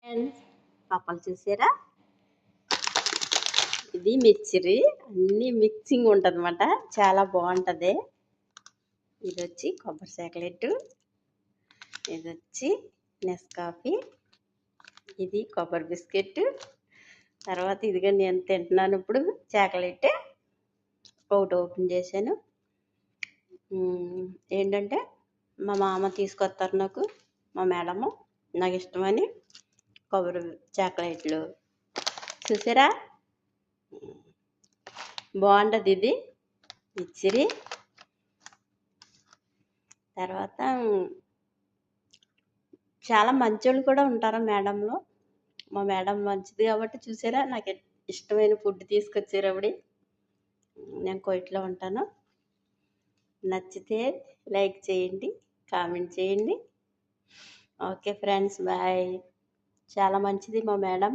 Friends, పాపలు చూసారా? ఇది మిక్చరీ, అన్నీ మిక్సింగ్ ఉంటుందన్నమాట. చాలా బాగుంటుంది. ఇది వచ్చి కొబ్బరి చాక్లెట్, ఇది వచ్చి నెస్కాఫీ, ఇది కొబ్బరి బిస్కెట్. తర్వాత ఇదిగా నేను తింటున్నాను ఇప్పుడు చాక్లెట్. ఒకటి ఓపెన్ చేశాను. ఏంటంటే మా మామ తీసుకొస్తారు నాకు, మా మేడము నాకు ఇష్టమని కొబ్బరి చాక్లెట్లు. చూసారా? బాగుంటుంది ఇది మిక్చరీ. తర్వాత చాలా మంచోళ్ళు కూడా ఉంటారు మేడంలో. మా మేడం మంచిది కాబట్టి చూసారా, నాకు ఇష్టమైన ఫుడ్ తీసుకొచ్చారు అప్పుడు. నేను కోయిట్లో ఉంటాను. నచ్చితే లైక్ చేయండి, కామెంట్ చేయండి. Okay friends, bye. చాలా మంచిది మా మేడం.